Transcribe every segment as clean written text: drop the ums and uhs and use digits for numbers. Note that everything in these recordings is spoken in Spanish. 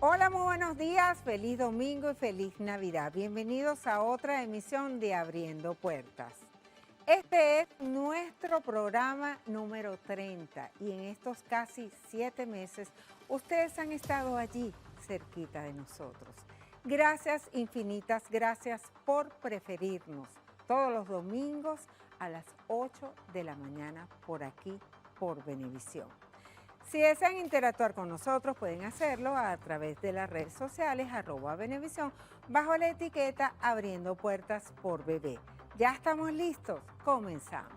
Hola, muy buenos días, feliz domingo y feliz Navidad. Bienvenidos a otra emisión de Abriendo Puertas. Este es nuestro programa número 30 y en estos casi 7 meses ustedes han estado allí cerquita de nosotros. Gracias infinitas, gracias por preferirnos todos los domingos a las 8 de la mañana por aquí, por Venevisión. Si desean interactuar con nosotros, pueden hacerlo a través de las redes sociales @Venevisión bajo la etiqueta Abriendo Puertas por Bebé. Ya estamos listos, comenzamos.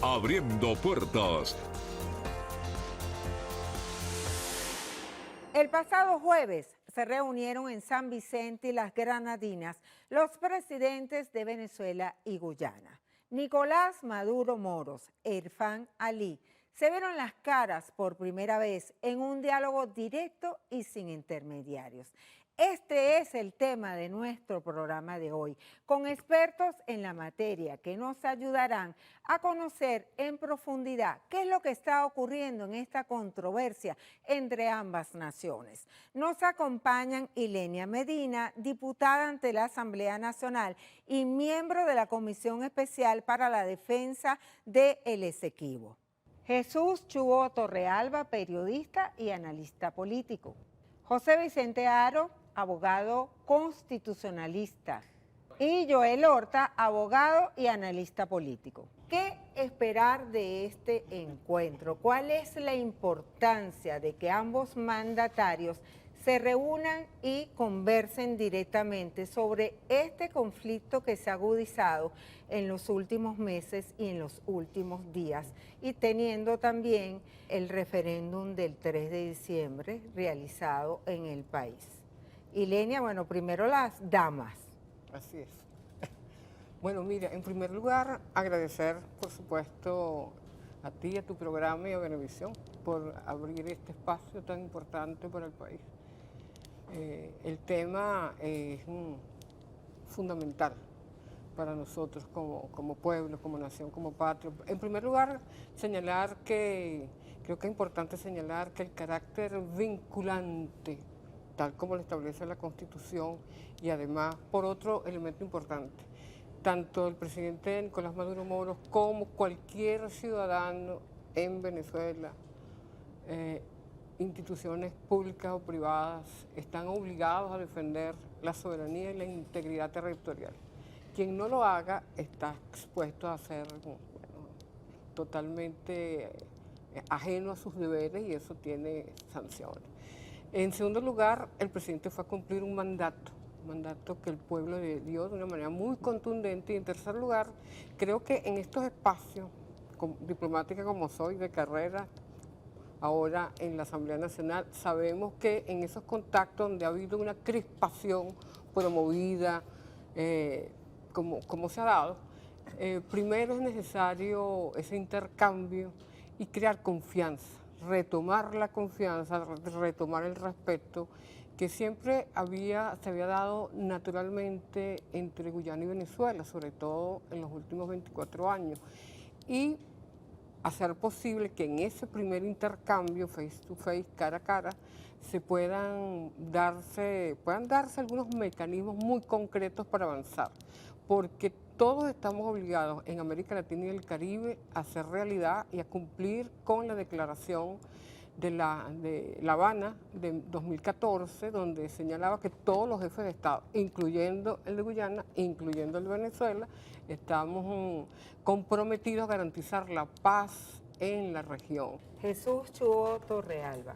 Abriendo Puertas. El pasado jueves se reunieron en San Vicente y las Granadinas los presidentes de Venezuela y Guyana. Nicolás Maduro Moros e Irfán Ali se vieron las caras por primera vez en un diálogo directo y sin intermediarios. Este es el tema de nuestro programa de hoy, con expertos en la materia que nos ayudarán a conocer en profundidad qué es lo que está ocurriendo en esta controversia entre ambas naciones. Nos acompañan Ilenia Medina, diputada ante la Asamblea Nacional y miembro de la Comisión Especial para la Defensa del Esequibo. Jesús Chuo Torrealba, periodista y analista político. José Vicente Aro, abogado constitucionalista. Y Joel Horta, abogado y analista político. ¿Qué esperar de este encuentro? ¿Cuál es la importancia de que ambos mandatarios se reúnan y conversen directamente sobre este conflicto que se ha agudizado en los últimos meses y en los últimos días, y teniendo también el referéndum del 3 de diciembre realizado en el país? Ilenia, bueno, primero las damas. Así es. Bueno, mira, en primer lugar, agradecer, por supuesto, a ti, a tu programa y a Venevisión por abrir este espacio tan importante para el país. El tema es fundamental para nosotros como pueblo, como nación, como patria. En primer lugar, creo que es importante señalar que el carácter vinculante, tal como lo establece la Constitución, y además, por otro elemento importante, tanto el presidente Nicolás Maduro Moros como cualquier ciudadano en Venezuela, instituciones públicas o privadas, están obligados a defender la soberanía y la integridad territorial. Quien no lo haga está expuesto a ser totalmente ajeno a sus deberes, y eso tiene sanciones. En segundo lugar, el presidente fue a cumplir un mandato que el pueblo le dio de una manera muy contundente. Y en tercer lugar, creo que en estos espacios, diplomática como soy, de carrera, ahora en la Asamblea Nacional, sabemos que en esos contactos donde ha habido una crispación promovida, como se ha dado, primero es necesario ese intercambio y crear confianza, retomar la confianza, retomar el respeto que siempre se había dado naturalmente entre Guyana y Venezuela, sobre todo en los últimos 24 años. Y hacer posible que en ese primer intercambio, face to face, cara a cara, puedan darse algunos mecanismos muy concretos para avanzar, porque todos estamos obligados en América Latina y el Caribe a hacer realidad y a cumplir con la declaración de La Habana de 2014, donde señalaba que todos los jefes de Estado, incluyendo el de Guyana, incluyendo el de Venezuela, estamos comprometidos a garantizar la paz en la región. Jesús Chuo Torrealba,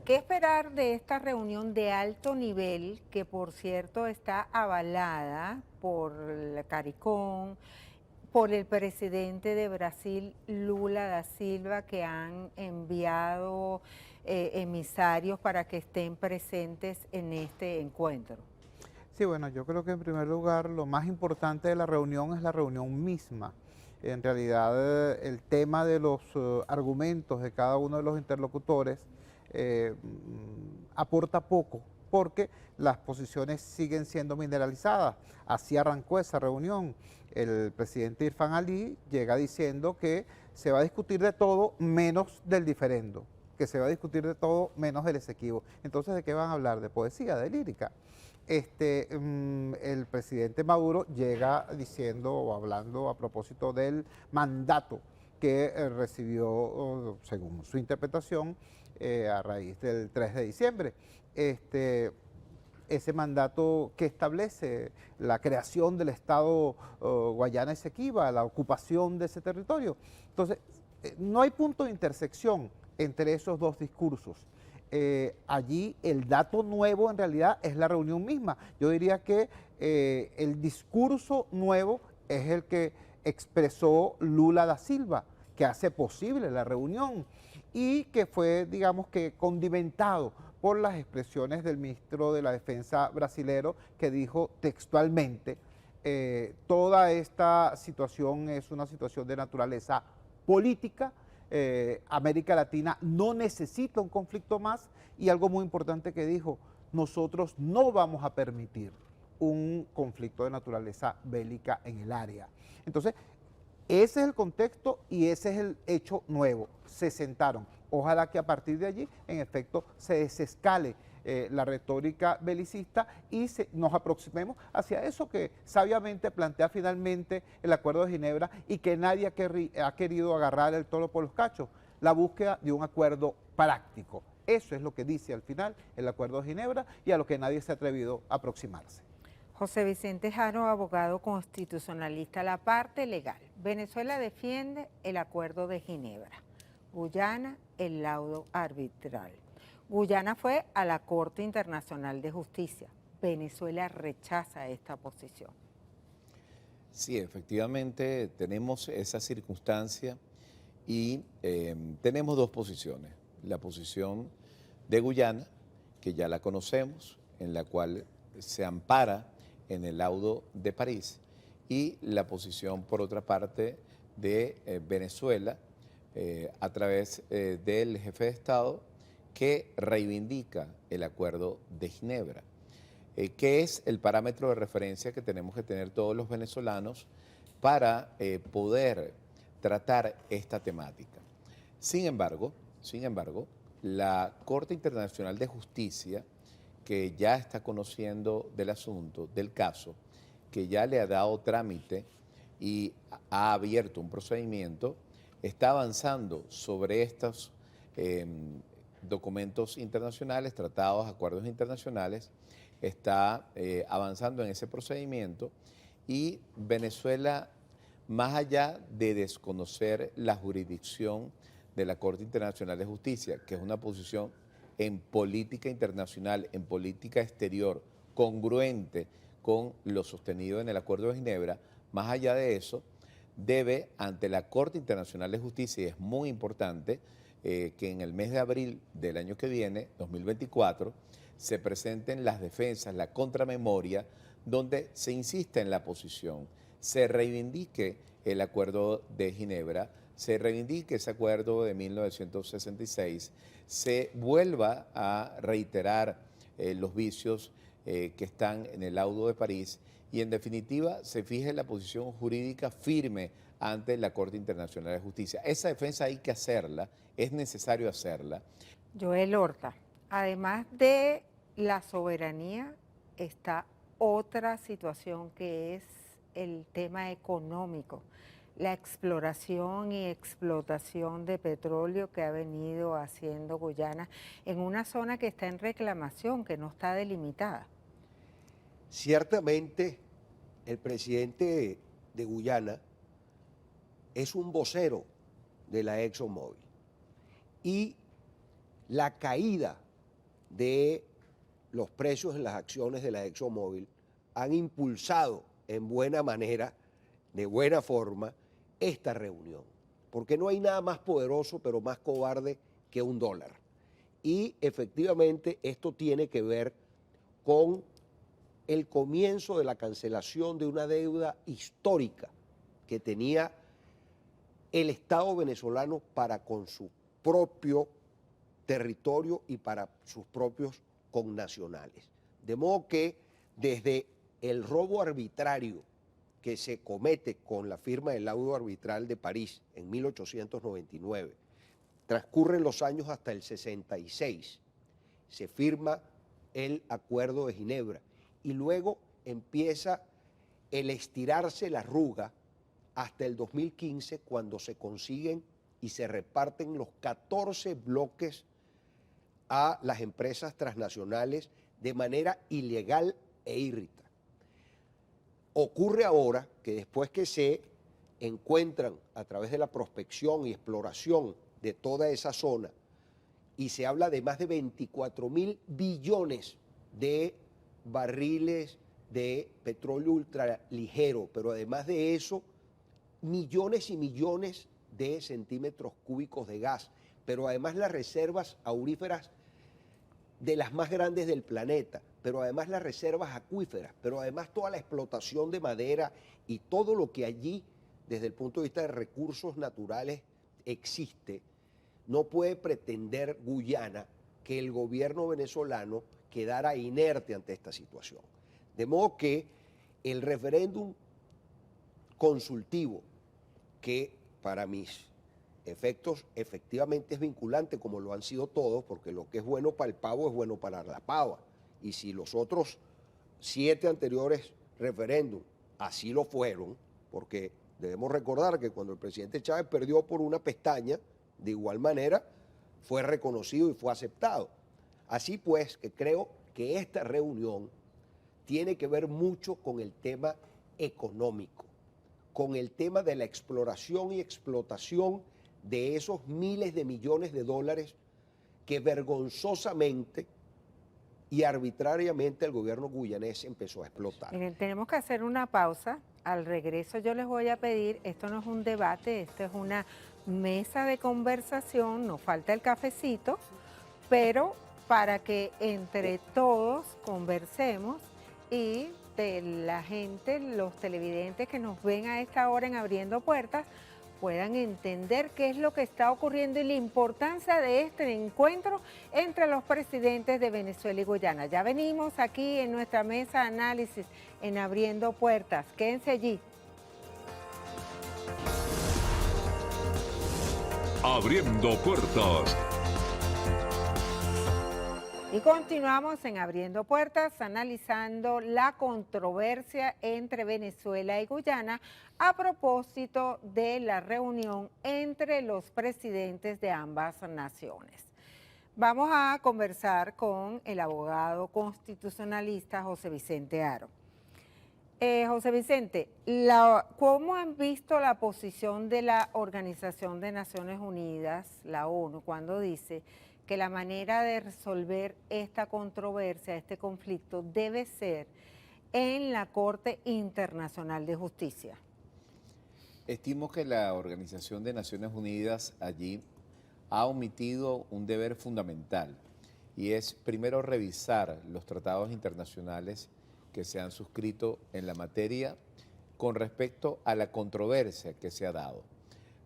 ¿qué esperar de esta reunión de alto nivel que, por cierto, está avalada por la CARICOM, por el presidente de Brasil, Lula da Silva, que han enviado emisarios para que estén presentes en este encuentro? Sí, bueno, yo creo que en primer lugar lo más importante de la reunión es la reunión misma. En realidad, el tema de los argumentos de cada uno de los interlocutores aporta poco, porque las posiciones siguen siendo mineralizadas. Así arrancó esa reunión. El presidente Irfan Ali llega diciendo que se va a discutir de todo menos del diferendo, que se va a discutir de todo menos del Esequibo. Entonces, ¿de qué van a hablar? ¿De poesía, de lírica? El presidente Maduro llega diciendo o hablando a propósito del mandato que recibió, según su interpretación, a raíz del 3 de diciembre. Ese mandato que establece la creación del Estado Guayana Esequiba, la ocupación de ese territorio. Entonces, no hay punto de intersección entre esos dos discursos. Allí el dato nuevo en realidad es la reunión misma. Yo diría que el discurso nuevo es el que expresó Lula da Silva, que hace posible la reunión y que fue, digamos que, condimentado por las expresiones del ministro de la Defensa brasilero, que dijo textualmente, toda esta situación es una situación de naturaleza política. América Latina no necesita un conflicto más, y algo muy importante que dijo, nosotros no vamos a permitir un conflicto de naturaleza bélica en el área. Entonces, ese es el contexto y ese es el hecho nuevo. Se sentaron. Ojalá que a partir de allí, en efecto, se desescale la retórica belicista y nos aproximemos hacia eso que sabiamente plantea finalmente el Acuerdo de Ginebra y que nadie ha querido agarrar el toro por los cachos, la búsqueda de un acuerdo práctico. Eso es lo que dice al final el Acuerdo de Ginebra y a lo que nadie se ha atrevido a aproximarse. José Vicente Jaro, abogado constitucionalista, la parte legal. Venezuela defiende el Acuerdo de Ginebra. Guyana, el laudo arbitral. Guyana fue a la Corte Internacional de Justicia. Venezuela rechaza esta posición. Sí, efectivamente tenemos esa circunstancia y tenemos dos posiciones. La posición de Guyana, que ya la conocemos, en la cual se ampara en el laudo de París, y la posición, por otra parte, de Venezuela, a través del jefe de Estado, que reivindica el Acuerdo de Ginebra, que es el parámetro de referencia que tenemos que tener todos los venezolanos para poder tratar esta temática. Sin embargo, la Corte Internacional de Justicia, que ya está conociendo del asunto, del caso, que ya le ha dado trámite y ha abierto un procedimiento, está avanzando sobre estos documentos internacionales, tratados, acuerdos internacionales, está avanzando en ese procedimiento, y Venezuela, más allá de desconocer la jurisdicción de la Corte Internacional de Justicia, que es una posición en política internacional, en política exterior, congruente con lo sostenido en el Acuerdo de Ginebra, más allá de eso, debe ante la Corte Internacional de Justicia, y es muy importante que en el mes de abril del año que viene, 2024, se presenten las defensas, la contramemoria, donde se insiste en la posición, se reivindique el Acuerdo de Ginebra, se reivindique ese acuerdo de 1966, se vuelva a reiterar los vicios que están en el laudo de París, y en definitiva se fije la posición jurídica firme ante la Corte Internacional de Justicia. Esa defensa hay que hacerla, es necesario hacerla. Joel Horta, además de la soberanía, está otra situación que es el tema económico, la exploración y explotación de petróleo que ha venido haciendo Guyana en una zona que está en reclamación, que no está delimitada. Ciertamente, el presidente de Guyana es un vocero de la ExxonMobil, y la caída de los precios en las acciones de la ExxonMobil han impulsado en buena manera, de buena forma, esta reunión, porque no hay nada más poderoso pero más cobarde que un dólar. Y efectivamente esto tiene que ver con el comienzo de la cancelación de una deuda histórica que tenía el Estado venezolano para con su propio territorio y para sus propios connacionales. De modo que desde el robo arbitrario que se comete con la firma del laudo arbitral de París en 1899, transcurren los años hasta el 66, se firma el Acuerdo de Ginebra y luego empieza el estirarse la arruga hasta el 2015, cuando se consiguen y se reparten los 14 bloques a las empresas transnacionales de manera ilegal e irrita. Ocurre ahora que después que se encuentran a través de la prospección y exploración de toda esa zona, y se habla de más de 24.000 billones de barriles de petróleo ultraligero, pero además de eso, millones y millones de centímetros cúbicos de gas, pero además las reservas auríferas de las más grandes del planeta, pero además las reservas acuíferas, pero además toda la explotación de madera y todo lo que allí, desde el punto de vista de recursos naturales, existe. No puede pretender Guyana que el gobierno venezolano quedara inerte ante esta situación. De modo que el referéndum consultivo, que para mis efectos efectivamente es vinculante, como lo han sido todos, porque lo que es bueno para el pavo es bueno para la pava. Y si los otros 7 anteriores referéndums así lo fueron, porque debemos recordar que cuando el presidente Chávez perdió por una pestaña, de igual manera fue reconocido y fue aceptado. Así pues, que creo que esta reunión tiene que ver mucho con el tema económico, con el tema de la exploración y explotación de esos miles de millones de dólares que vergonzosamente y arbitrariamente el gobierno guyanés empezó a explotar. Miren, tenemos que hacer una pausa. Al regreso yo les voy a pedir, esto no es un debate, esto es una mesa de conversación, nos falta el cafecito, pero para que entre todos conversemos y de la gente, los televidentes que nos ven a esta hora en Abriendo Puertas, puedan entender qué es lo que está ocurriendo y la importancia de este encuentro entre los presidentes de Venezuela y Guyana. Ya venimos aquí en nuestra mesa de análisis en Abriendo Puertas. Quédense allí. Abriendo Puertas. Y continuamos en Abriendo Puertas, analizando la controversia entre Venezuela y Guyana a propósito de la reunión entre los presidentes de ambas naciones. Vamos a conversar con el abogado constitucionalista José Vicente Haro. José Vicente, ¿cómo han visto la posición de la Organización de Naciones Unidas, la ONU, cuando dice que la manera de resolver esta controversia, este conflicto, debe ser en la Corte Internacional de Justicia? Estimo que la Organización de Naciones Unidas allí ha omitido un deber fundamental, y es primero revisar los tratados internacionales que se han suscrito en la materia con respecto a la controversia que se ha dado.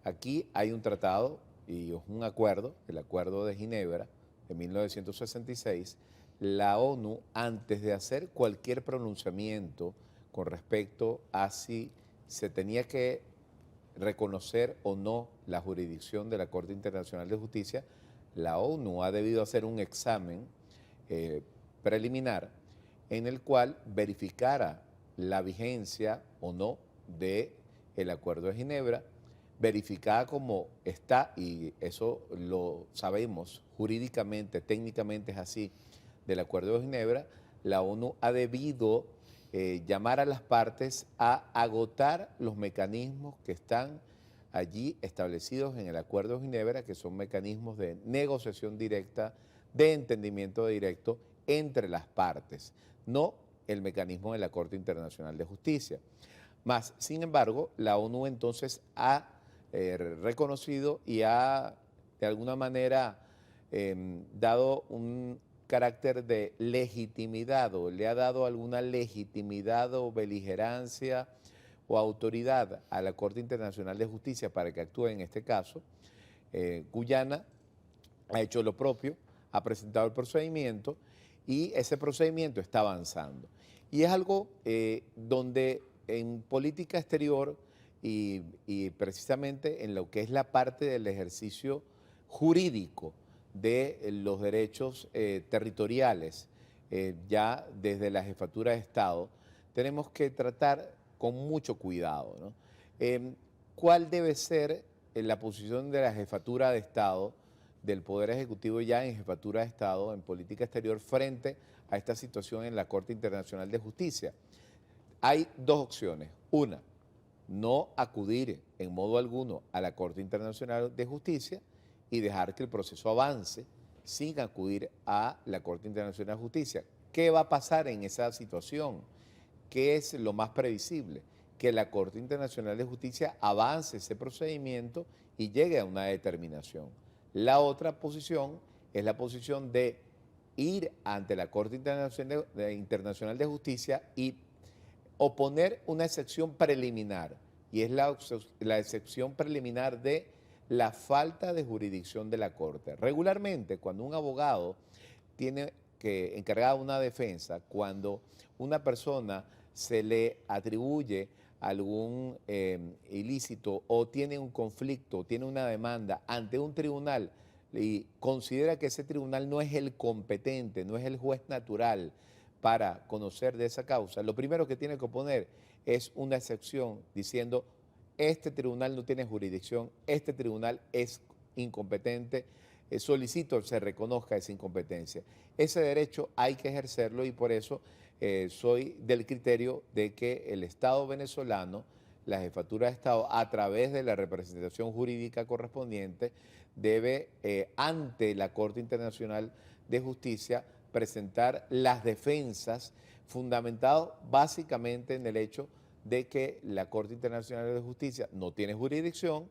Aquí hay un tratado y un acuerdo, el Acuerdo de Ginebra de 1966. La ONU, antes de hacer cualquier pronunciamiento con respecto a si se tenía que reconocer o no la jurisdicción de la Corte Internacional de Justicia, la ONU ha debido hacer un examen preliminar en el cual verificara la vigencia o no del Acuerdo de Ginebra, verificada como está, y eso lo sabemos jurídicamente, técnicamente es así, del Acuerdo de Ginebra. La ONU ha debido llamar a las partes a agotar los mecanismos que están allí establecidos en el Acuerdo de Ginebra, que son mecanismos de negociación directa, de entendimiento directo entre las partes, no el mecanismo de la Corte Internacional de Justicia. Más, sin embargo, la ONU entonces ha reconocido y ha de alguna manera dado un carácter de legitimidad, o le ha dado alguna legitimidad o beligerancia o autoridad a la Corte Internacional de Justicia para que actúe en este caso. Guyana ha hecho lo propio, ha presentado el procedimiento y ese procedimiento está avanzando. Y es algo donde en política exterior y precisamente en lo que es la parte del ejercicio jurídico de los derechos territoriales, ya desde la jefatura de Estado, tenemos que tratar con mucho cuidado, ¿no? ¿Cuál debe ser la posición de la jefatura de Estado, del Poder Ejecutivo ya en jefatura de Estado, en política exterior, frente a esta situación en la Corte Internacional de Justicia? Hay dos opciones. Una, no acudir en modo alguno a la Corte Internacional de Justicia y dejar que el proceso avance sin acudir a la Corte Internacional de Justicia. ¿Qué va a pasar en esa situación? ¿Qué es lo más previsible? Que la Corte Internacional de Justicia avance ese procedimiento y llegue a una determinación. La otra posición es la posición de ir ante la Corte Internacional de Justicia y oponer una excepción preliminar, y es la excepción preliminar de la falta de jurisdicción de la Corte. Regularmente, cuando un abogado tiene que encargar una defensa, cuando una persona se le atribuye algún ilícito o tiene un conflicto, tiene una demanda ante un tribunal y considera que ese tribunal no es el competente, no es el juez natural para conocer de esa causa, lo primero que tiene que oponer es una excepción diciendo: este tribunal no tiene jurisdicción, este tribunal es incompetente, solicito se reconozca esa incompetencia. Ese derecho hay que ejercerlo y por eso soy del criterio de que el Estado venezolano, la jefatura de Estado, a través de la representación jurídica correspondiente, debe ante la Corte Internacional de Justicia presentar las defensas fundamentadas básicamente en el hecho de que la Corte Internacional de Justicia no tiene jurisdicción,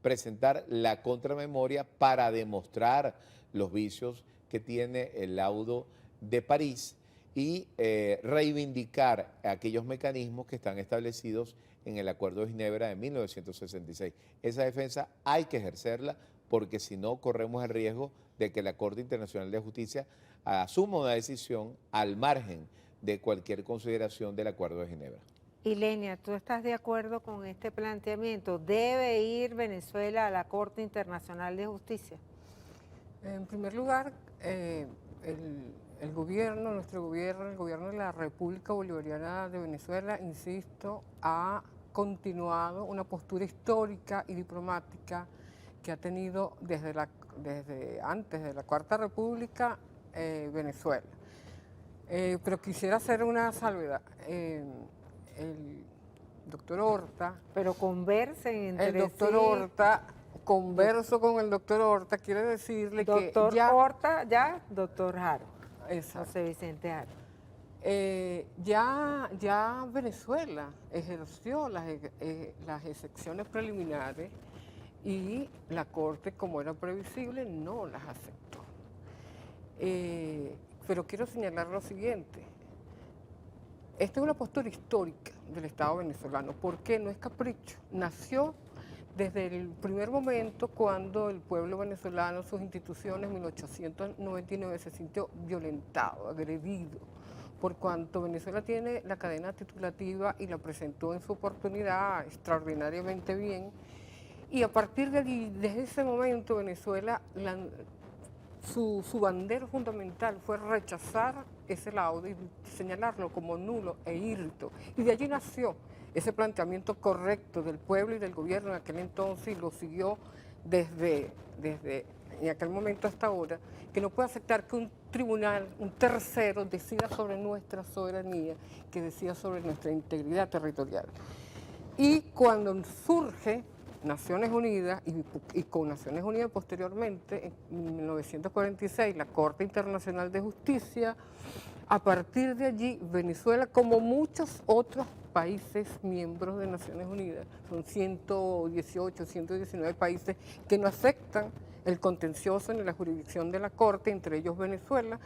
presentar la contramemoria para demostrar los vicios que tiene el laudo de París y reivindicar aquellos mecanismos que están establecidos en el Acuerdo de Ginebra de 1966. Esa defensa hay que ejercerla porque si no corremos el riesgo de que la Corte Internacional de Justicia asuma una decisión al margen de cualquier consideración del Acuerdo de Ginebra. Ilenia, ¿tú estás de acuerdo con este planteamiento? ¿Debe ir Venezuela a la Corte Internacional de Justicia? En primer lugar, el gobierno, nuestro gobierno, el gobierno de la República Bolivariana de Venezuela, insisto, ha continuado una postura histórica y diplomática que ha tenido desde antes de la Cuarta República Venezuela. Pero quisiera hacer una salvedad. El doctor Horta... Pero conversen entre El doctor sí. Horta, converso con el doctor Horta, quiere decirle Doctor que ya... Horta, ya, doctor Jaro, Exacto. José Vicente Jaro. Ya Venezuela ejerció las excepciones preliminares y la Corte, como era previsible, no las aceptó. Pero quiero señalar lo siguiente. Esta es una postura histórica del Estado venezolano, porque no es capricho. Nació desde el primer momento cuando el pueblo venezolano, sus instituciones, en 1899 se sintió violentado, agredido, por cuanto Venezuela tiene la cadena titulativa y la presentó en su oportunidad extraordinariamente bien. Y a partir de allí, desde ese momento, Venezuela, su bandera fundamental fue rechazar ese laudo y señalarlo como nulo e írrito. Y de allí nació ese planteamiento correcto del pueblo y del gobierno en aquel entonces, y lo siguió desde en aquel momento hasta ahora, que no puede aceptar que un tribunal, un tercero, decida sobre nuestra soberanía, que decida sobre nuestra integridad territorial. Y cuando surge Naciones Unidas y con Naciones Unidas posteriormente, en 1946, la Corte Internacional de Justicia, a partir de allí, Venezuela, como muchos otros países miembros de Naciones Unidas, son 118, 119 países que no aceptan el contencioso en la jurisdicción de la Corte, entre ellos Venezuela.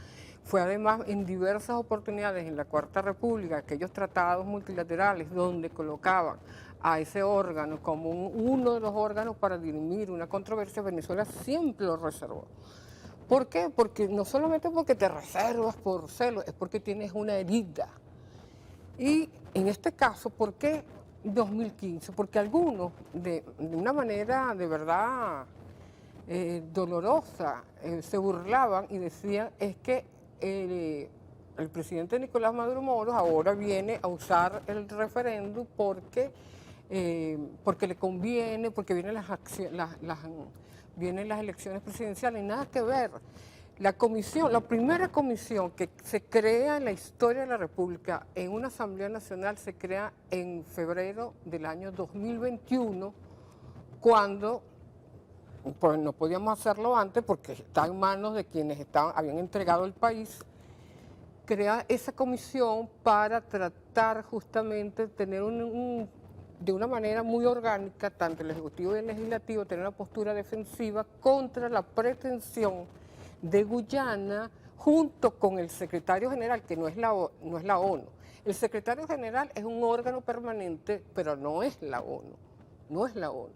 Fue además en diversas oportunidades en la Cuarta República, aquellos tratados multilaterales donde colocaban a ese órgano como uno de los órganos para dirimir una controversia, Venezuela siempre lo reservó. ¿Por qué? Porque no solamente porque te reservas por celo, es porque tienes una herida. Y en este caso, ¿por qué 2015? Porque algunos, de una manera de verdad dolorosa, se burlaban y decían, es que el presidente Nicolás Maduro Moros ahora viene a usar el referéndum porque le conviene, porque vienen vienen las elecciones presidenciales, nada que ver. La primera comisión que se crea en la historia de la República en una Asamblea Nacional se crea en febrero del año 2021, cuando pues no podíamos hacerlo antes porque está en manos de quienes habían entregado el país. Crea esa comisión para tratar justamente de tener de una manera muy orgánica, tanto el Ejecutivo y el Legislativo, tener una postura defensiva contra la pretensión de Guyana, junto con el secretario general, que no es la ONU. El secretario general es un órgano permanente, pero no es la ONU, no es la ONU.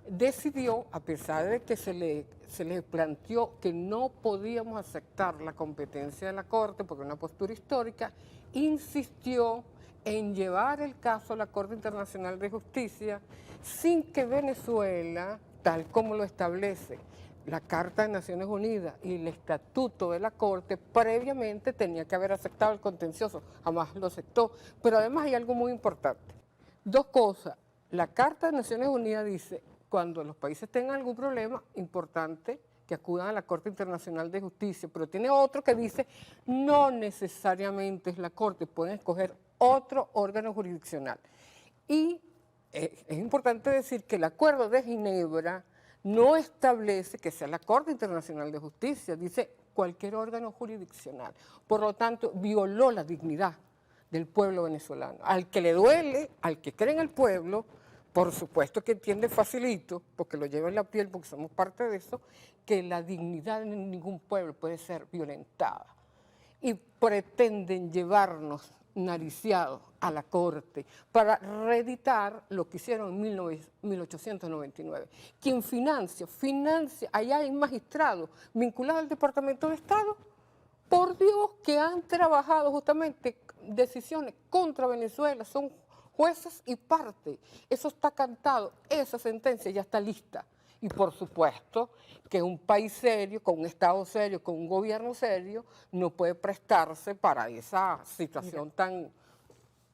Decidió, a pesar de que se le planteó que no podíamos aceptar la competencia de la Corte, porque es una postura histórica, insistió en llevar el caso a la Corte Internacional de Justicia sin que Venezuela, tal como lo establece la Carta de Naciones Unidas y el Estatuto de la Corte, previamente tenía que haber aceptado el contencioso, jamás lo aceptó. Pero además hay algo muy importante. Dos cosas. La Carta de Naciones Unidas dice, cuando los países tengan algún problema, importante que acudan a la Corte Internacional de Justicia, pero tiene otro que dice, no necesariamente es la Corte, pueden escoger otro órgano jurisdiccional. Y es importante decir que el Acuerdo de Ginebra no establece que sea la Corte Internacional de Justicia, dice cualquier órgano jurisdiccional. Por lo tanto, violó la dignidad del pueblo venezolano. Al que le duele, al que cree en el pueblo, por supuesto que entiende facilito, porque lo lleva en la piel, porque somos parte de eso, que la dignidad de ningún pueblo puede ser violentada. Y pretenden llevarnos nariciados a la Corte para reeditar lo que hicieron en 1899. Quien financia, allá hay magistrados vinculados al Departamento de Estado, por Dios, que han trabajado justamente decisiones contra Venezuela, son jueces y parte. Eso está cantado, esa sentencia ya está lista. Y por supuesto que un país serio, con un Estado serio, con un gobierno serio, no puede prestarse para esa situación tan,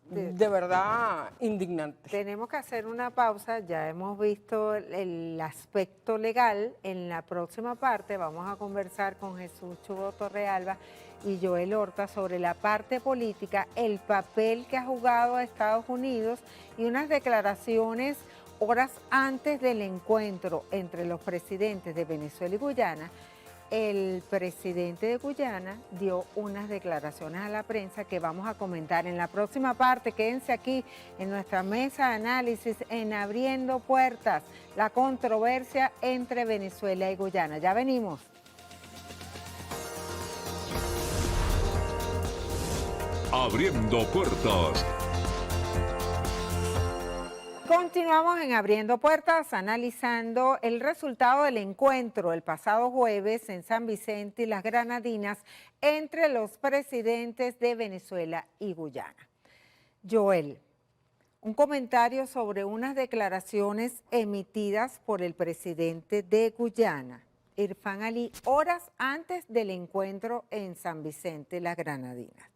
de verdad, indignante. Tenemos que hacer una pausa, ya hemos visto el aspecto legal. En la próxima parte vamos a conversar con Jesús Chugo Torrealba y Joel Horta sobre la parte política, el papel que ha jugado a Estados Unidos y unas declaraciones horas antes del encuentro entre los presidentes de Venezuela y Guyana. El presidente de Guyana dio unas declaraciones a la prensa que vamos a comentar en la próxima parte. Quédense aquí en nuestra mesa de análisis en Abriendo Puertas, la controversia entre Venezuela y Guyana. Ya venimos. Abriendo Puertas. Continuamos en Abriendo Puertas, analizando el resultado del encuentro el pasado jueves en San Vicente y las Granadinas entre los presidentes de Venezuela y Guyana. Joel, un comentario sobre unas declaraciones emitidas por el presidente de Guyana, Irfán Ali, horas antes del encuentro en San Vicente y las Granadinas.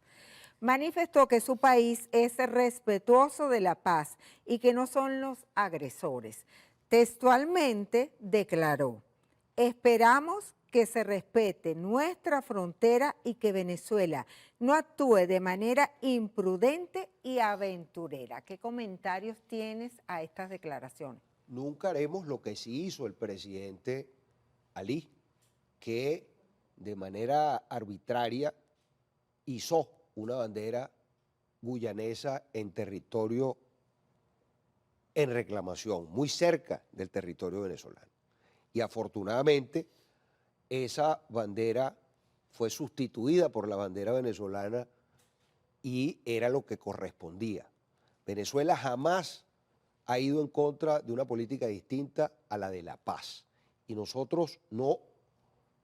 Manifestó que su país es respetuoso de la paz y que no son los agresores. Textualmente declaró, esperamos que se respete nuestra frontera y que Venezuela no actúe de manera imprudente y aventurera. ¿Qué comentarios tienes a estas declaraciones? Nunca haremos lo que sí hizo el presidente Ali, que de manera arbitraria izó una bandera guyanesa en territorio en reclamación, muy cerca del territorio venezolano. Y afortunadamente esa bandera fue sustituida por la bandera venezolana y era lo que correspondía. Venezuela jamás ha ido en contra de una política distinta a la de la paz. Y nosotros no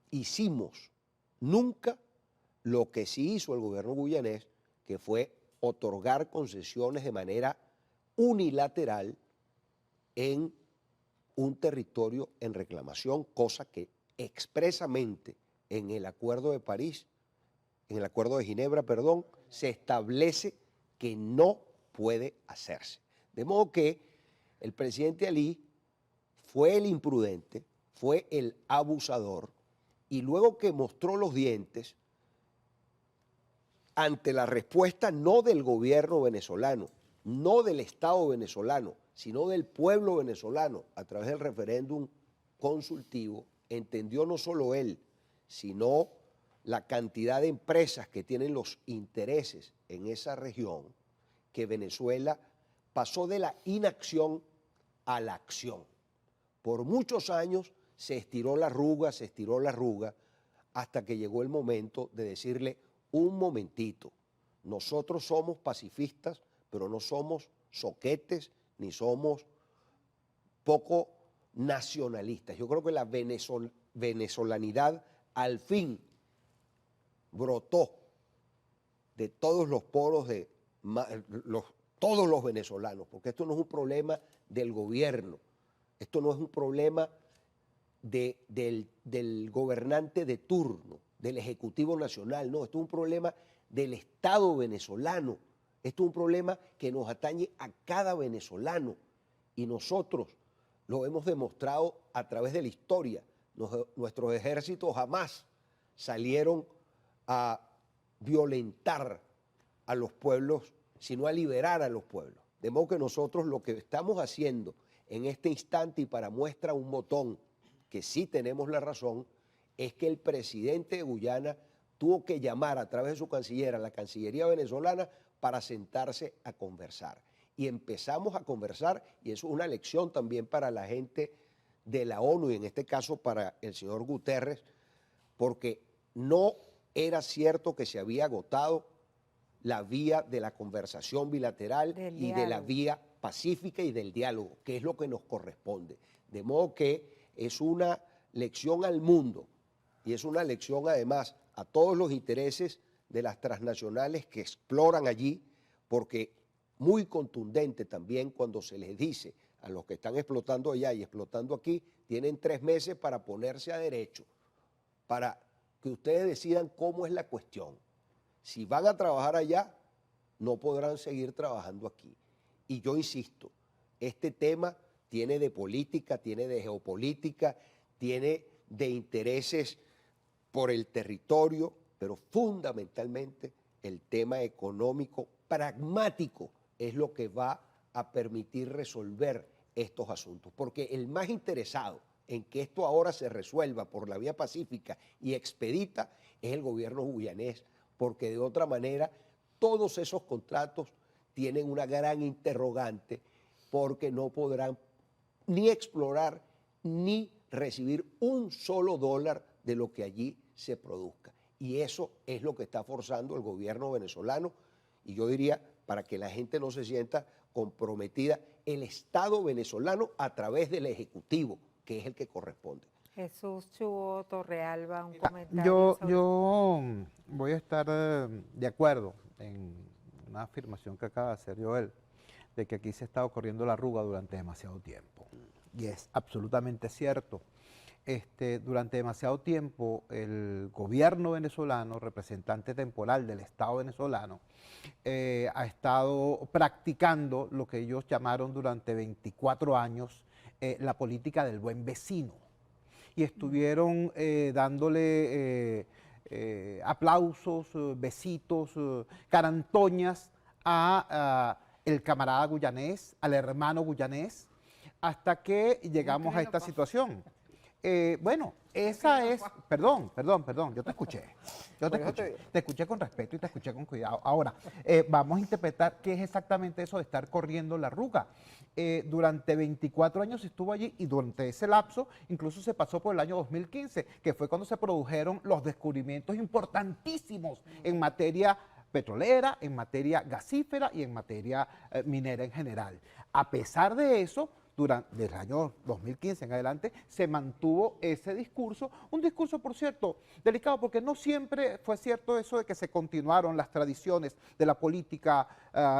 hicimos nunca lo que sí hizo el gobierno guyanés, que fue otorgar concesiones de manera unilateral en un territorio en reclamación, cosa que expresamente en el Acuerdo de París, en el Acuerdo de Ginebra, perdón, se establece que no puede hacerse. De modo que el presidente Alí fue el imprudente, fue el abusador, y luego que mostró los dientes, ante la respuesta no del gobierno venezolano, no del Estado venezolano, sino del pueblo venezolano, a través del referéndum consultivo, entendió no solo él, sino la cantidad de empresas que tienen los intereses en esa región, que Venezuela pasó de la inacción a la acción. Por muchos años se estiró la arruga, hasta que llegó el momento de decirle: un momentito, nosotros somos pacifistas, pero no somos soquetes, ni somos poco nacionalistas. Yo creo que la venezolanidad al fin brotó de todos los poros de todos los venezolanos, porque esto no es un problema del gobierno, esto no es un problema del gobernante de turno, del Ejecutivo Nacional, no, esto es un problema del Estado venezolano, esto es un problema que nos atañe a cada venezolano, y nosotros lo hemos demostrado a través de la historia. Nuestros ejércitos jamás salieron a violentar a los pueblos, sino a liberar a los pueblos. De modo que nosotros lo que estamos haciendo en este instante, y para muestra un botón que sí tenemos la razón, es que el presidente de Guyana tuvo que llamar a través de su canciller a la Cancillería venezolana para sentarse a conversar. Y empezamos a conversar, y eso es una lección también para la gente de la ONU, y en este caso para el señor Guterres, porque no era cierto que se había agotado la vía de la conversación bilateral y de la vía pacífica y del diálogo, que es lo que nos corresponde. De modo que es una lección al mundo, y es una lección además a todos los intereses de las transnacionales que exploran allí, porque muy contundente también cuando se les dice a los que están explotando allá y explotando aquí: tienen 3 meses para ponerse a derecho, para que ustedes decidan cómo es la cuestión. Si van a trabajar allá, no podrán seguir trabajando aquí. Y yo insisto, este tema tiene de política, tiene de geopolítica, tiene de intereses por el territorio, pero fundamentalmente el tema económico pragmático es lo que va a permitir resolver estos asuntos. Porque el más interesado en que esto ahora se resuelva por la vía pacífica y expedita es el gobierno guyanés, porque de otra manera todos esos contratos tienen una gran interrogante, porque no podrán ni explorar ni recibir un solo dólar de lo que allí se produzca. Y eso es lo que está forzando el gobierno venezolano, y yo diría, para que la gente no se sienta comprometida, el Estado venezolano a través del Ejecutivo, que es el que corresponde. Jesús Chuo Torrealba, un comentario. Yo voy a estar de acuerdo en una afirmación que acaba de hacer Joel, de que aquí se está corriendo la arruga durante demasiado tiempo. Y es absolutamente cierto. Durante demasiado tiempo el gobierno venezolano, representante temporal del Estado venezolano, ha estado practicando lo que ellos llamaron durante 24 años la política del buen vecino. Y estuvieron dándole aplausos, besitos, carantoñas a el camarada guyanés, al hermano guyanés, hasta que llegamos a esta situación. Bueno, esa es, perdón, yo te escuché, Bueno, te escuché con respeto y te escuché con cuidado. Ahora, vamos a interpretar qué es exactamente eso de estar corriendo la arruga. Durante 24 años estuvo allí y durante ese lapso incluso se pasó por el año 2015, que fue cuando se produjeron los descubrimientos importantísimos en materia petrolera, en materia gasífera y en materia minera en general. A pesar de eso, desde el año 2015 en adelante, se mantuvo ese discurso, un discurso, por cierto, delicado, porque no siempre fue cierto eso de que se continuaron las tradiciones de la política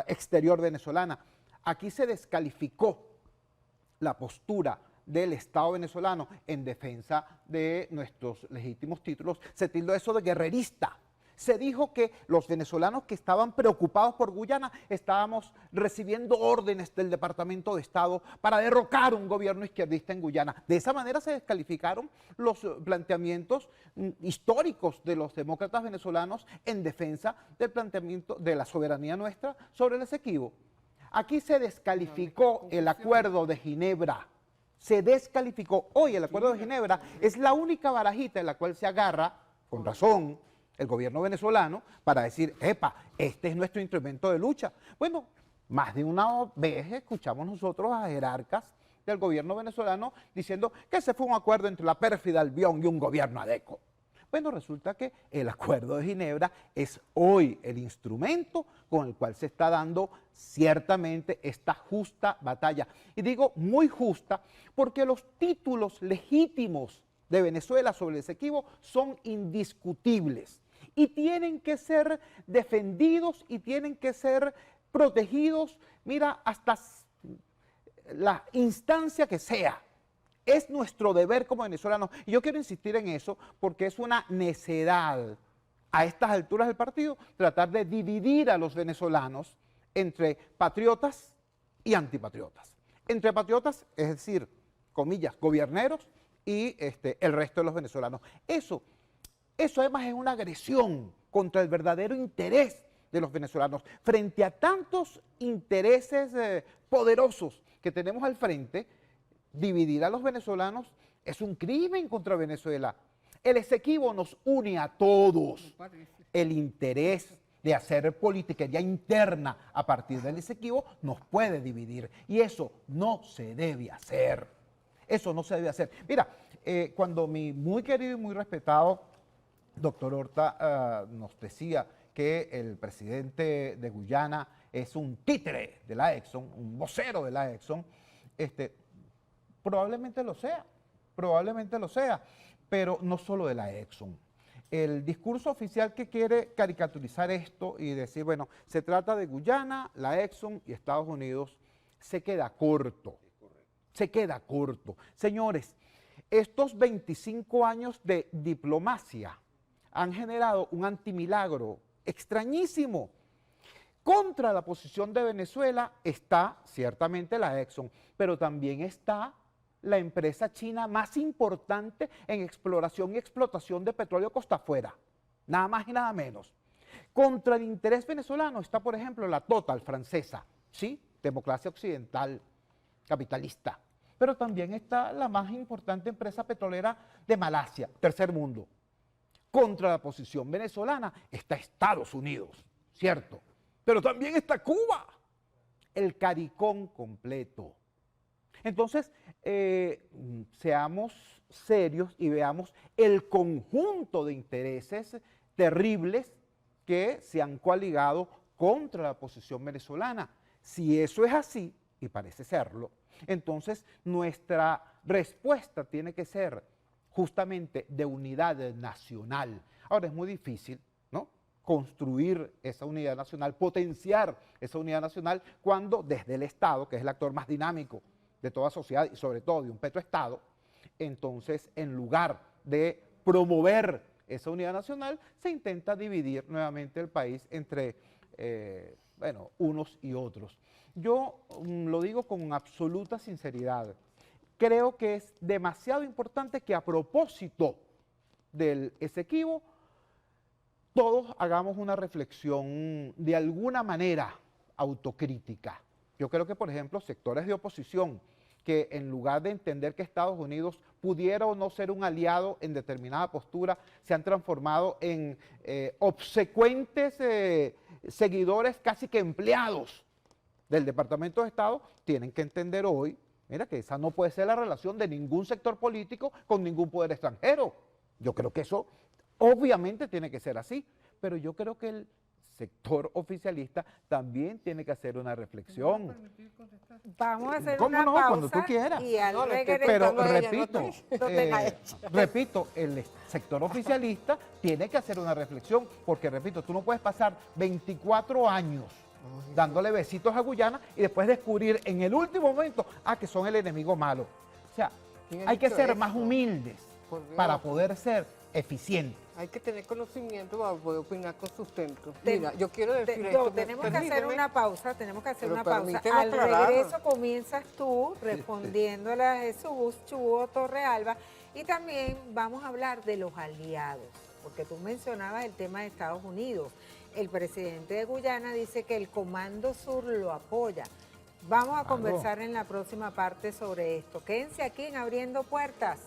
exterior venezolana. Aquí se descalificó la postura del Estado venezolano en defensa de nuestros legítimos títulos, se tildó eso de guerrerista. Se dijo que los venezolanos que estaban preocupados por Guyana estábamos recibiendo órdenes del Departamento de Estado para derrocar un gobierno izquierdista en Guyana. De esa manera se descalificaron los planteamientos históricos de los demócratas venezolanos en defensa del planteamiento de la soberanía nuestra sobre el Esequibo. Aquí se descalificó el Acuerdo de Ginebra. Se descalificó. Hoy el Acuerdo de Ginebra es la única barajita en la cual se agarra, con razón, el gobierno venezolano para decir, epa, este es nuestro instrumento de lucha. Bueno, más de una vez escuchamos nosotros a jerarcas del gobierno venezolano diciendo que ese fue un acuerdo entre la pérfida Albión y un gobierno adeco. Bueno, resulta que el Acuerdo de Ginebra es hoy el instrumento con el cual se está dando ciertamente esta justa batalla. Y digo muy justa porque los títulos legítimos de Venezuela sobre el Esequibo son indiscutibles y tienen que ser defendidos y tienen que ser protegidos, mira, hasta la instancia que sea. Es nuestro deber como venezolanos. Y yo quiero insistir en eso porque es una necedad a estas alturas del partido tratar de dividir a los venezolanos entre patriotas y antipatriotas. Entre patriotas, es decir, comillas, gobierneros, y el resto de los venezolanos. Eso además es una agresión contra el verdadero interés de los venezolanos. Frente a tantos intereses poderosos que tenemos al frente, dividir a los venezolanos es un crimen contra Venezuela. El Esequibo nos une a todos. El interés de hacer politiquería interna a partir del Esequibo nos puede dividir y eso no se debe hacer. Eso no se debe hacer. Mira, cuando mi muy querido y muy respetado doctor Horta nos decía que el presidente de Guyana es un títere de la Exxon, un vocero de la Exxon, probablemente lo sea, pero no solo de la Exxon. El discurso oficial que quiere caricaturizar esto y decir, bueno, se trata de Guyana, la Exxon y Estados Unidos, se queda corto. Se queda corto. Señores, estos 25 años de diplomacia han generado un antimilagro extrañísimo. Contra la posición de Venezuela está ciertamente la Exxon, pero también está la empresa china más importante en exploración y explotación de petróleo costa afuera, nada más y nada menos. Contra el interés venezolano está, por ejemplo, la Total francesa, ¿sí? Democracia occidental, capitalista, pero también está la más importante empresa petrolera de Malasia, tercer mundo. Contra la posición venezolana está Estados Unidos, ¿cierto? Pero también está Cuba, el CARICOM completo. Entonces, seamos serios y veamos el conjunto de intereses terribles que se han coaligado contra la posición venezolana. Si eso es así, y parece serlo, entonces nuestra respuesta tiene que ser justamente de unidad nacional. Ahora es muy difícil, ¿no?, construir esa unidad nacional, potenciar esa unidad nacional cuando desde el Estado, que es el actor más dinámico de toda sociedad y sobre todo de un petroestado, entonces en lugar de promover esa unidad nacional, se intenta dividir nuevamente el país entre, unos y otros. Yo lo digo con absoluta sinceridad. Creo que es demasiado importante que a propósito del Esequibo todos hagamos una reflexión de alguna manera autocrítica. Yo creo que, por ejemplo, sectores de oposición que en lugar de entender que Estados Unidos pudiera o no ser un aliado en determinada postura, se han transformado en obsecuentes seguidores, casi que empleados del Departamento de Estado, tienen que entender hoy, mira, que esa no puede ser la relación de ningún sector político con ningún poder extranjero. Yo creo que eso obviamente tiene que ser así, pero yo creo que el sector oficialista también tiene que hacer una reflexión. Vamos a hacer ¿Cómo una no? pausa Cuando tú quieras. y al No, le estoy regreso... Pero preguntando a ella, repito, no tenga hecha. repito, el sector oficialista tiene que hacer una reflexión, porque repito, tú no puedes pasar 24 años dándole besitos a Guyana y después descubrir en el último momento que son el enemigo malo. O sea, ¿Quién ha hay que dicho ser eso? más humildes Por Dios. para poder ser eficientes. Hay que tener conocimiento para poder opinar con sustento. Te- Mira, yo quiero decir No, esto. tenemos que hacer permíteme. una pausa, tenemos que hacer Pero una pausa. permíteme Al aclarar. regreso comienzas tú respondiéndole a Jesús Chuo Torrealba y también vamos a hablar de los aliados, porque tú mencionabas el tema de Estados Unidos. El presidente de Guyana dice que el Comando Sur lo apoya. Vamos a conversar en la próxima parte sobre esto. Quédense aquí en Abriendo Puertas.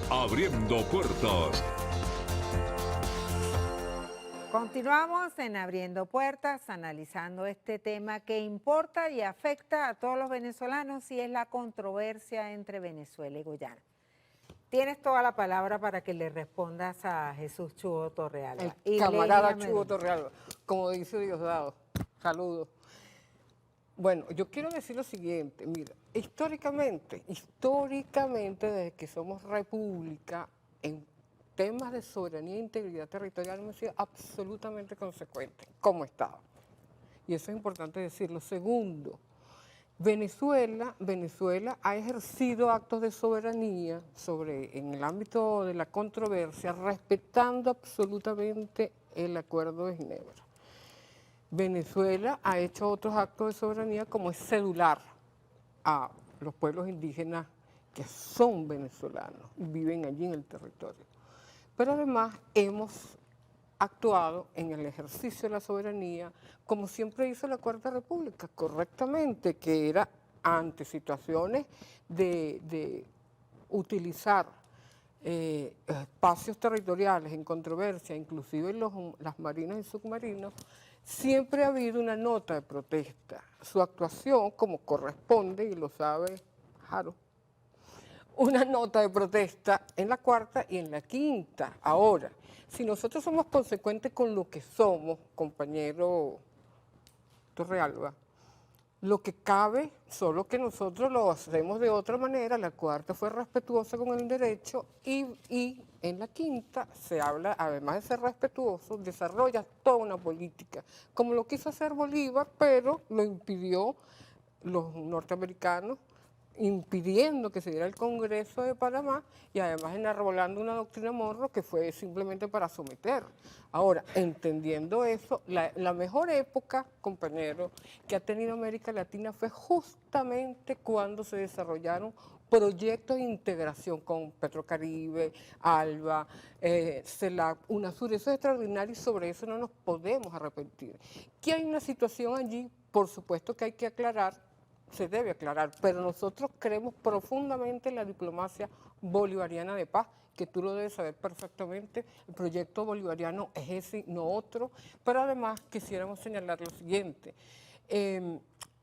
Abriendo puertas. Continuamos en Abriendo Puertas, analizando este tema que importa y afecta a todos los venezolanos y es la controversia entre Venezuela y Guyana. Tienes toda la palabra para que le respondas a Jesús Chuo Torrealba. El Y camarada Leila Chuo Medina. Torrealba, como dice Diosdado. Saludos. Bueno, yo quiero decir lo siguiente, mira, históricamente, desde que somos república, en temas de soberanía e integridad territorial hemos sido absolutamente consecuentes como Estado. Y eso es importante decirlo. Segundo, Venezuela ha ejercido actos de soberanía en el ámbito de la controversia, respetando absolutamente el Acuerdo de Ginebra. Venezuela ha hecho otros actos de soberanía, como es cedular a los pueblos indígenas que son venezolanos y viven allí en el territorio. Pero además hemos actuado en el ejercicio de la soberanía, como siempre hizo la Cuarta República, correctamente, que era ante situaciones de utilizar espacios territoriales en controversia, inclusive en las marinas y submarinos, siempre ha habido una nota de protesta. Su actuación, como corresponde, y lo sabe Jaro, una nota de protesta en la cuarta y en la quinta. Ahora, si nosotros somos consecuentes con lo que somos, compañero Torrealba, lo que cabe, solo que nosotros lo hacemos de otra manera, la cuarta fue respetuosa con el derecho y en la quinta se habla, además de ser respetuoso, desarrolla toda una política, como lo quiso hacer Bolívar, pero lo impidió los norteamericanos, impidiendo que se diera el Congreso de Panamá y además enarbolando una doctrina Monroe que fue simplemente para someter. Ahora, entendiendo eso, la mejor época, compañero, que ha tenido América Latina fue justamente cuando se desarrollaron proyectos de integración con Petrocaribe, ALBA, CELAC, UNASUR. Eso es extraordinario y sobre eso no nos podemos arrepentir. Que hay una situación allí, por supuesto que hay que aclarar, se debe aclarar, pero nosotros creemos profundamente en la diplomacia bolivariana de paz, que tú lo debes saber perfectamente. El proyecto bolivariano es ese, no otro, pero además quisiéramos señalar lo siguiente.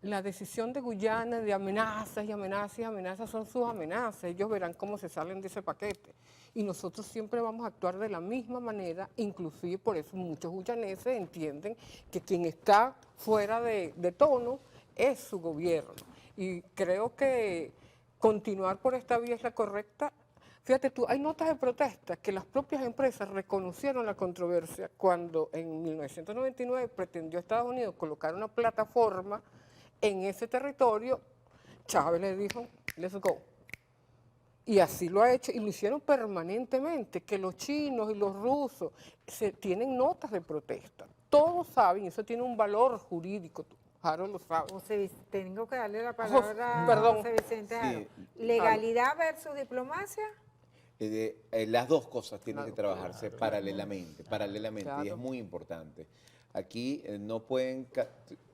La decisión de Guyana de amenazas y amenazas y amenazas son sus amenazas, ellos verán cómo se salen de ese paquete. Y nosotros siempre vamos a actuar de la misma manera, inclusive por eso muchos guyaneses entienden que quien está fuera de tono es su gobierno. Y creo que continuar por esta vía es la correcta. Fíjate tú, hay notas de protesta que las propias empresas reconocieron la controversia cuando en 1999 pretendió Estados Unidos colocar una plataforma en ese territorio. Chávez le dijo, let's go. Y así lo ha hecho, y lo hicieron permanentemente, que los chinos y los rusos tienen notas de protesta. Todos saben, y eso tiene un valor jurídico. Jaro lo sabe. Tengo que darle la palabra perdón. a José Vicente Jaro. Sí. ¿Legalidad versus diplomacia? Las dos cosas tienen que trabajarse paralelamente, y Claro. es muy importante. Aquí no pueden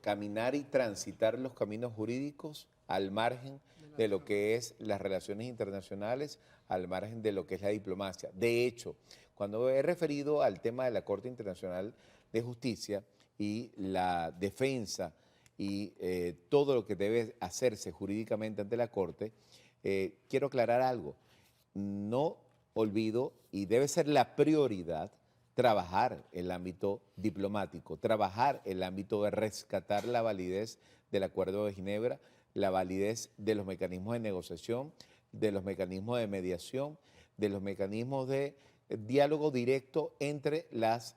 caminar y transitar los caminos jurídicos al margen de lo que es las relaciones internacionales, al margen de lo que es la diplomacia. De hecho, cuando he referido al tema de la Corte Internacional de Justicia y la defensa y todo lo que debe hacerse jurídicamente ante la Corte, quiero aclarar algo. No olvido, y debe ser la prioridad, trabajar el ámbito diplomático, trabajar el ámbito de rescatar la validez del Acuerdo de Ginebra, la validez de los mecanismos de negociación, de los mecanismos de mediación, de los mecanismos de diálogo directo entre los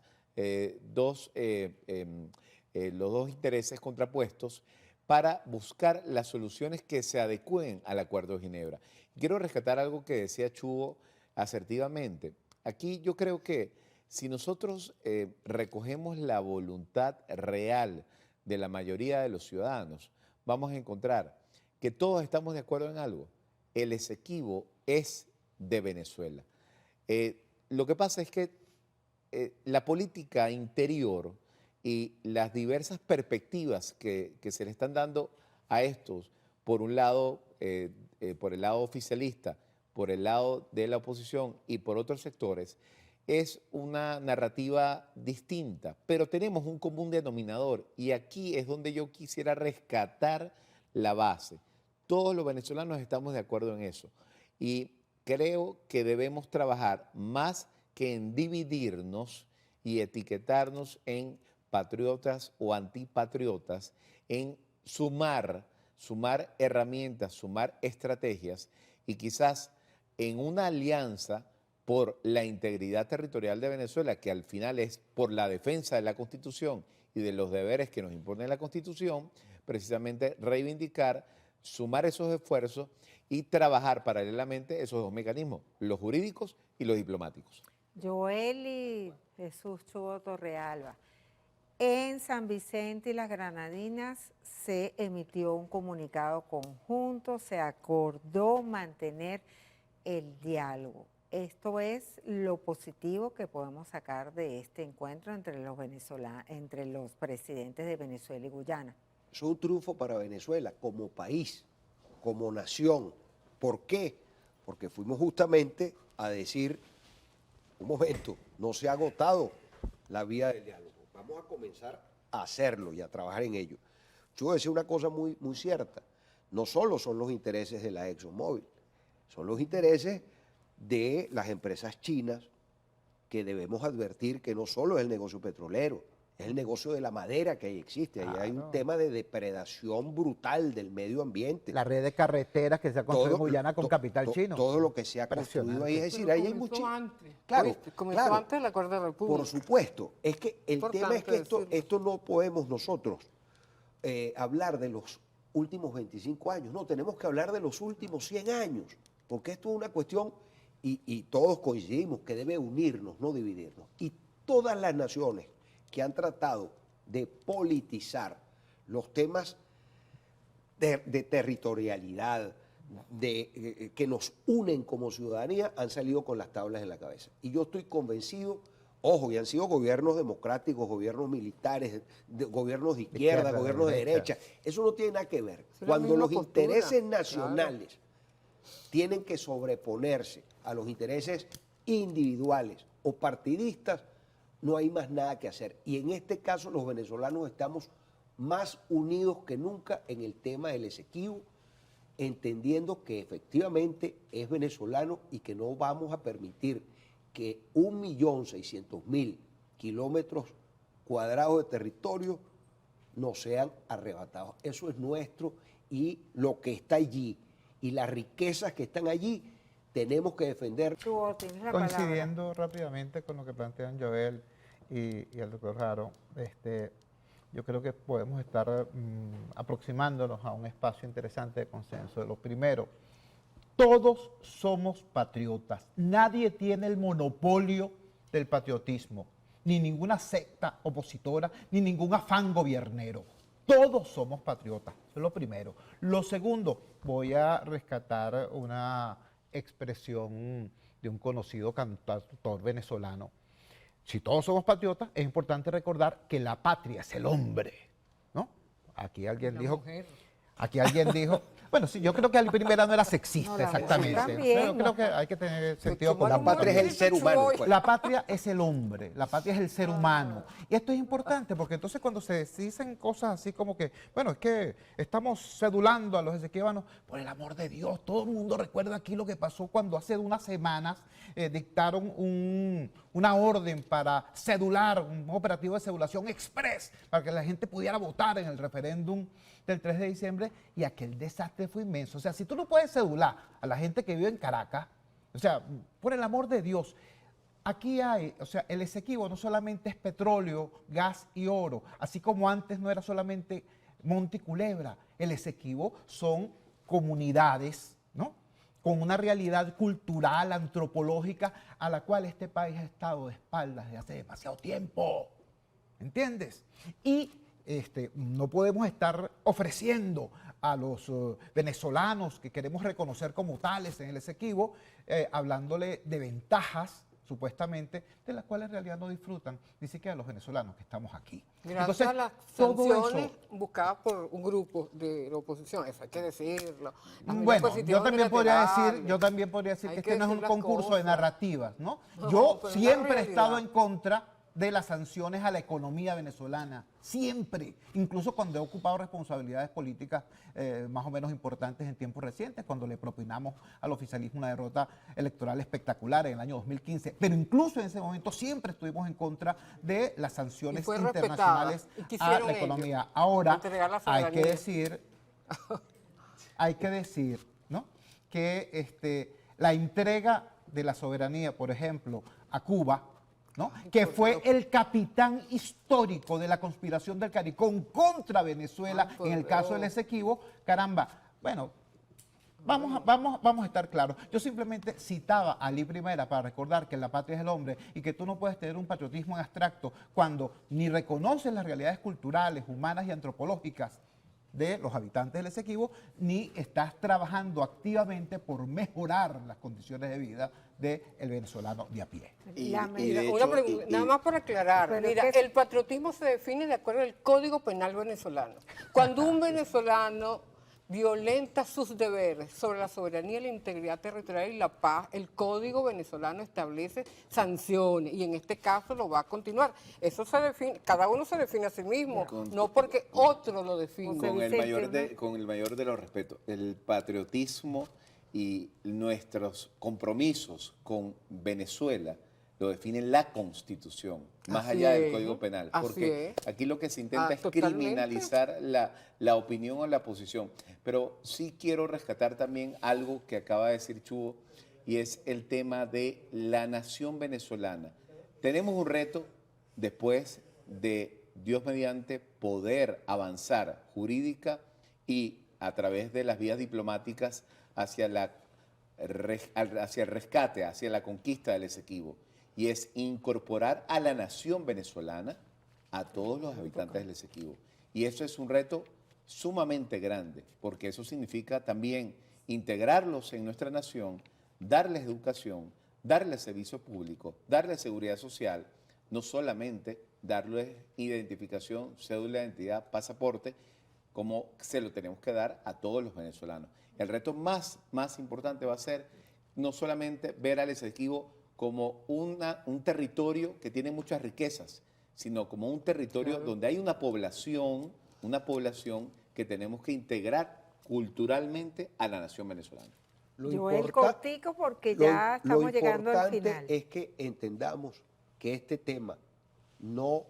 dos intereses contrapuestos para buscar las soluciones que se adecúen al Acuerdo de Ginebra. Quiero rescatar algo que decía Chugo asertivamente. Aquí yo creo que si nosotros recogemos la voluntad real de la mayoría de los ciudadanos, vamos a encontrar que todos estamos de acuerdo en algo. El Esequibo es de Venezuela. Lo que pasa es que la política interior y las diversas perspectivas que se le están dando a estos, por un lado, por el lado oficialista, por el lado de la oposición y por otros sectores, es una narrativa distinta, pero tenemos un común denominador y aquí es donde yo quisiera rescatar la base. Todos los venezolanos estamos de acuerdo en eso y creo que debemos trabajar más que en dividirnos y etiquetarnos en patriotas o antipatriotas, en sumar herramientas, sumar estrategias y quizás en una alianza por la integridad territorial de Venezuela, que al final es por la defensa de la Constitución y de los deberes que nos impone la Constitución, precisamente reivindicar, sumar esos esfuerzos y trabajar paralelamente esos dos mecanismos, los jurídicos y los diplomáticos. Joel y Jesús Chugo Torrealba. En San Vicente y las Granadinas se emitió un comunicado conjunto, se acordó mantener el diálogo. Esto es lo positivo que podemos sacar de este encuentro entre los presidentes de Venezuela y Guyana. Es un triunfo para Venezuela como país, como nación. ¿Por qué? Porque fuimos justamente a decir, un momento, no se ha agotado la vía del diálogo. Vamos a comenzar a hacerlo y a trabajar en ello. Yo decía una cosa muy, muy cierta. No solo son los intereses de la ExxonMobil, son los intereses de las empresas chinas, que debemos advertir que no solo es el negocio petrolero, es el negocio de la madera que ahí existe. Ahí hay un tema de depredación brutal del medio ambiente. La red de carreteras que se ha construido en Guyana con capital chino. Todo lo que se ha construido ahí, es decir, ahí hay mucho. Claro, comenzó antes del Acuerdo de República. Por supuesto. Es que el tema es que Importante esto no podemos nosotros hablar de los últimos 25 años, no, tenemos que hablar de los últimos 100 años, porque esto es una cuestión, y todos coincidimos que debe unirnos, no dividirnos. Y todas las naciones que han tratado de politizar los temas de territorialidad, que nos unen como ciudadanía, han salido con las tablas en la cabeza. Y yo estoy convencido, ojo, y han sido gobiernos democráticos, gobiernos militares, gobiernos de izquierda, gobiernos de derecha. Eso no tiene nada que ver. Cuando los intereses nacionales tienen que sobreponerse a los intereses individuales o partidistas, no hay más nada que hacer. Y en este caso los venezolanos estamos más unidos que nunca en el tema del Esequibo, entendiendo que efectivamente es venezolano y que no vamos a permitir que 1.600.000 kilómetros cuadrados de territorio nos sean arrebatados. Eso es nuestro y lo que está allí y las riquezas que están allí tenemos que defender. Coincidiendo rápidamente con lo que plantean Joel y el doctor Jaro, yo creo que podemos estar aproximándonos a un espacio interesante de consenso. Lo primero, todos somos patriotas. Nadie tiene el monopolio del patriotismo, ni ninguna secta opositora, ni ningún afán gobiernero. Todos somos patriotas, eso es lo primero. Lo segundo, voy a rescatar una expresión de un conocido cantautor venezolano. si todos somos patriotas, es importante recordar que la patria es el hombre, ¿no? Aquí alguien dijo... Aquí alguien dijo, bueno, sí, yo creo que la primera no era sexista, No, la mujer exactamente. también. Pero creo que hay que tener sentido Pues, La común. patria es el ser humano. Pues. La patria es el hombre, la patria es el ser humano. Y esto es importante porque entonces cuando se dicen cosas así como que, bueno, es que estamos cedulando a los esequibanos, por el amor de Dios, todo el mundo recuerda aquí lo que pasó cuando hace unas semanas dictaron una orden para cedular, un operativo de cedulación express, para que la gente pudiera votar en el referéndum del 3 de diciembre, y aquel desastre fue inmenso. O sea, si tú no puedes cedular a la gente que vive en Caracas, o sea, por el amor de Dios, aquí hay, o sea, el Esequibo no solamente es petróleo, gas y oro, así como antes no era solamente Monte y Culebra, el Esequibo son comunidades, ¿no?, con una realidad cultural, antropológica, a la cual este país ha estado de espaldas desde hace demasiado tiempo, ¿entiendes? Y no podemos estar ofreciendo a los venezolanos que queremos reconocer como tales en el Esequibo, hablándole de ventajas, supuestamente, de las cuales en realidad no disfrutan, ni siquiera los venezolanos que estamos aquí. Gracias a las sanciones buscadas por un grupo de la oposición, eso hay que decirlo. Las medidas Bueno, positivas yo también podría decir Hay que que este no es un decir las concurso de cosas. narrativas, ¿no? No, Yo pero es la siempre he estado realidad. en contra de las sanciones a la economía venezolana, siempre, incluso cuando he ocupado responsabilidades políticas más o menos importantes en tiempos recientes, cuando le propinamos al oficialismo una derrota electoral espectacular en el año 2015, pero incluso en ese momento siempre estuvimos en contra de las sanciones Y fue internacionales respetada. ¿Y qué a hicieron la ellos? economía. Ahora Entregar la hay que soberanía. decir, ¿no?, que la entrega de la soberanía, por ejemplo, a Cuba, ¿no?, que fue el capitán histórico de la conspiración del CARICOM contra Venezuela, en el caso del Esequibo, caramba, bueno, vamos a estar claros. Yo simplemente citaba a Ali Primera para recordar que la patria es el hombre y que tú no puedes tener un patriotismo en abstracto cuando ni reconoces las realidades culturales, humanas y antropológicas de los habitantes del Esequibo, ni estás trabajando activamente por mejorar las condiciones de vida del venezolano de a pie. Mira, una pregunta, nada más para aclarar. Pero Mira, es que- el patriotismo se define de acuerdo al Código Penal venezolano. Cuando un venezolano violenta sus deberes sobre la soberanía, la integridad territorial y la paz, el Código venezolano establece sanciones y en este caso lo va a continuar. Eso se define, cada uno se define a sí mismo, no porque otro lo define. Con el, Vicente, con el mayor de los respetos, el patriotismo y nuestros compromisos con Venezuela lo define la Constitución, más Así allá es, del Código Penal. así Porque es. aquí lo que se intenta es Totalmente. criminalizar la opinión o la posición. Pero sí quiero rescatar también algo que acaba de decir Chubo, y es el tema de la nación venezolana. Tenemos un reto después de, Dios mediante, poder avanzar jurídica y a través de las vías diplomáticas hacia el rescate, hacia la conquista del Esequibo, y es incorporar a la nación venezolana a todos los habitantes del Esequibo. Y eso es un reto sumamente grande, porque eso significa también integrarlos en nuestra nación, darles educación, darles servicio público, darles seguridad social, no solamente darles identificación, cédula de identidad, pasaporte, como se lo tenemos que dar a todos los venezolanos. El reto más importante va a ser no solamente ver al Esequibo como un territorio que tiene muchas riquezas, sino como un territorio donde hay una población que tenemos que integrar culturalmente a la nación venezolana. Joel, cortico porque ya estamos llegando al final. Lo importante es que entendamos que este tema no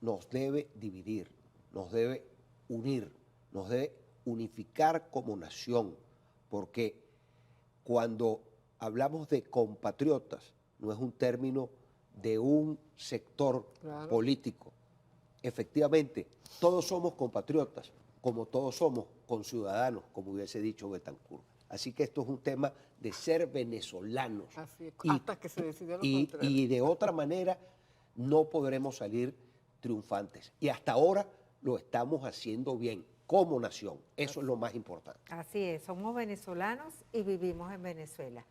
nos debe dividir, nos debe unir, nos debe unificar como nación, porque cuando hablamos de compatriotas, no es un término de un sector político. Efectivamente, todos somos compatriotas, como todos somos conciudadanos, como hubiese dicho Betancourt. Así que esto es un tema de ser venezolanos. Así es, hasta que se decida lo contrario. Y de otra manera no podremos salir triunfantes. Y hasta ahora lo estamos haciendo bien como nación. Eso es lo más importante. Así es, somos venezolanos y vivimos en Venezuela.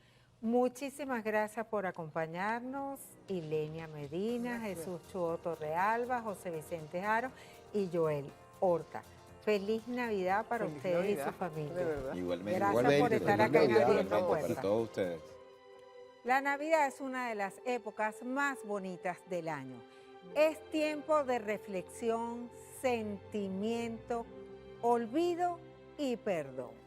Muchísimas gracias por acompañarnos, Ilenia Medina, Jesús Chuo Torrealba, José Vicente Jaro y Joel Horta. Feliz Navidad para Feliz ustedes Navidad, y su familia. de verdad. Igualmente. Gracias por estar acá en Navidad, Abriendo Igualmente, Puertas. para todos ustedes. La Navidad es una de las épocas más bonitas del año. Es tiempo de reflexión, sentimiento, olvido y perdón.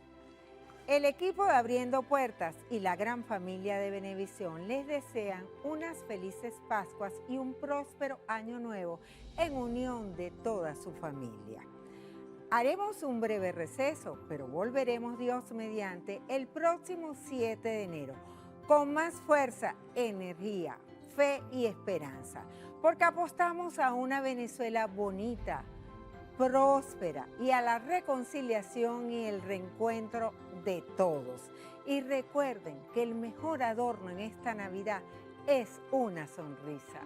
El equipo de Abriendo Puertas y la gran familia de Venevisión les desean unas felices Pascuas y un próspero año nuevo en unión de toda su familia. Haremos un breve receso, pero volveremos Dios mediante el próximo 7 de enero con más fuerza, energía, fe y esperanza, porque apostamos a una Venezuela bonita, próspera y a la reconciliación y el reencuentro de todos. Y recuerden que el mejor adorno en esta Navidad es una sonrisa.